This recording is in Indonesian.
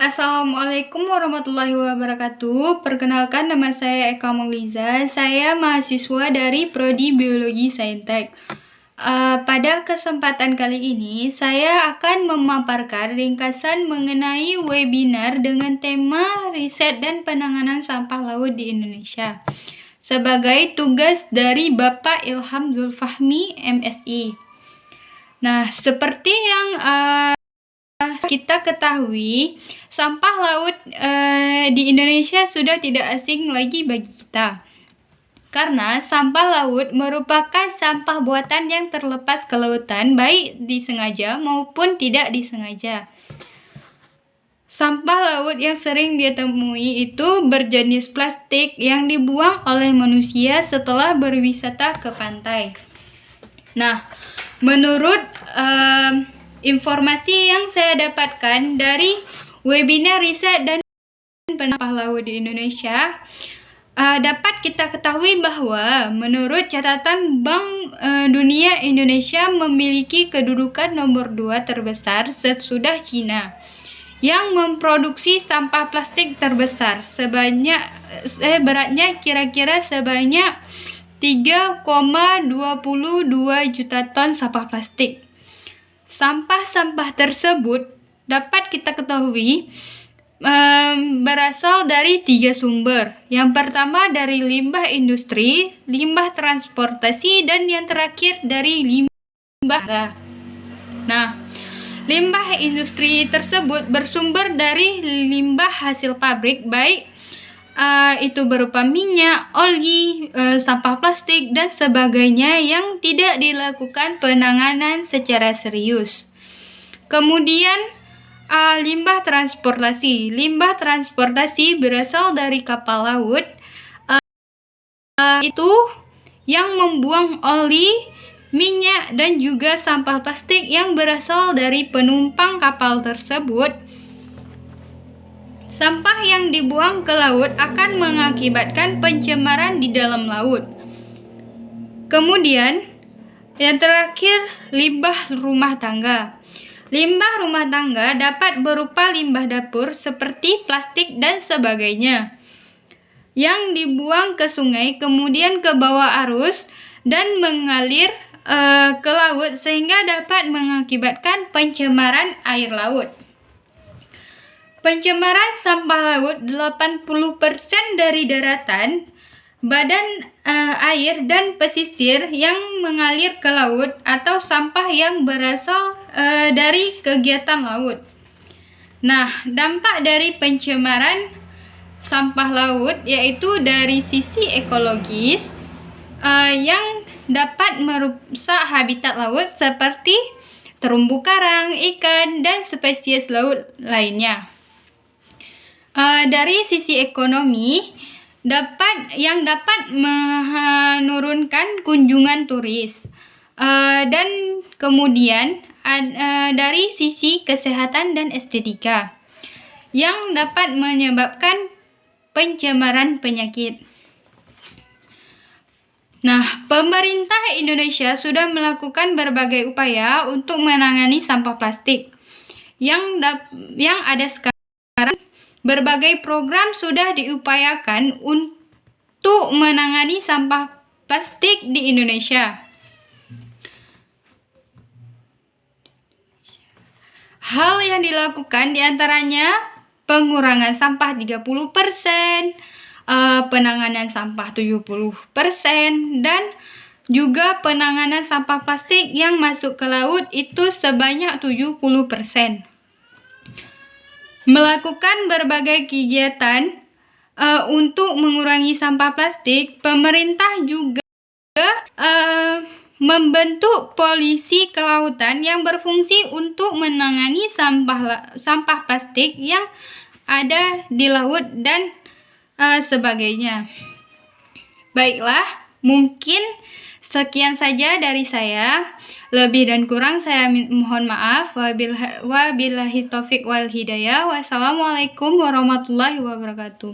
Assalamualaikum warahmatullahi wabarakatuh. Perkenalkan, nama saya Eka Mauliza. Saya mahasiswa dari Prodi Biologi Saintek. Pada kesempatan kali ini, saya akan memaparkan ringkasan mengenai webinar dengan tema riset dan penanganan sampah laut di Indonesia sebagai tugas dari Bapak Ilham Zulfahmi, MSI. Nah, seperti yang kita ketahui, sampah laut di Indonesia sudah tidak asing lagi bagi kita. Karena sampah laut merupakan sampah buatan yang terlepas ke lautan, baik disengaja maupun tidak disengaja. Sampah laut yang sering ditemui itu berjenis plastik yang dibuang oleh manusia setelah berwisata ke pantai. Nah, menurut informasi yang saya dapatkan dari webinar riset dan sampah laut di Indonesia, dapat kita ketahui bahwa menurut catatan Bank Dunia, Indonesia memiliki kedudukan nomor 2 terbesar sesudah Cina yang memproduksi sampah plastik terbesar sebanyak beratnya kira-kira sebanyak 3,22 juta ton sampah plastik. Sampah-sampah tersebut dapat kita ketahui berasal dari 3 sumber. Yang pertama dari limbah industri, limbah transportasi, dan yang terakhir dari limbah. Nah, limbah industri tersebut bersumber dari limbah hasil pabrik, baik itu berupa minyak, oli, sampah plastik, dan sebagainya yang tidak dilakukan penanganan secara serius. Kemudian limbah transportasi. Limbah transportasi berasal dari kapal laut, itu yang membuang oli, minyak, dan juga sampah plastik yang berasal dari penumpang kapal tersebut. Sampah yang dibuang ke laut akan mengakibatkan pencemaran di dalam laut. Kemudian, yang terakhir, limbah rumah tangga. Limbah rumah tangga dapat berupa limbah dapur seperti plastik dan sebagainya yang dibuang ke sungai, kemudian ke bawah arus dan mengalir ke laut sehingga dapat mengakibatkan pencemaran air laut. Pencemaran sampah laut 80% dari daratan, badan air, dan pesisir yang mengalir ke laut atau sampah yang berasal dari kegiatan laut. Nah, dampak dari pencemaran sampah laut yaitu dari sisi ekologis yang dapat merusak habitat laut seperti terumbu karang, ikan, dan spesies laut lainnya. Dari sisi ekonomi, dapat menurunkan kunjungan turis, dan kemudian dari sisi kesehatan dan estetika yang dapat menyebabkan pencemaran penyakit. Nah, pemerintah Indonesia sudah melakukan berbagai upaya untuk menangani sampah plastik yang ada sekarang. Berbagai program sudah diupayakan untuk menangani sampah plastik di Indonesia. Hal yang dilakukan diantaranya pengurangan sampah 30%, penanganan sampah 70%, dan juga penanganan sampah plastik yang masuk ke laut itu sebanyak 70%. Melakukan berbagai kegiatan untuk mengurangi sampah plastik, pemerintah juga membentuk polisi kelautan yang berfungsi untuk menangani sampah plastik yang ada di laut dan sebagainya. Baiklah, mungkin sekian saja dari saya. Lebih dan kurang saya mohon maaf. Wabillahi taufik wal hidayah. Wassalamualaikum warahmatullahi wabarakatuh.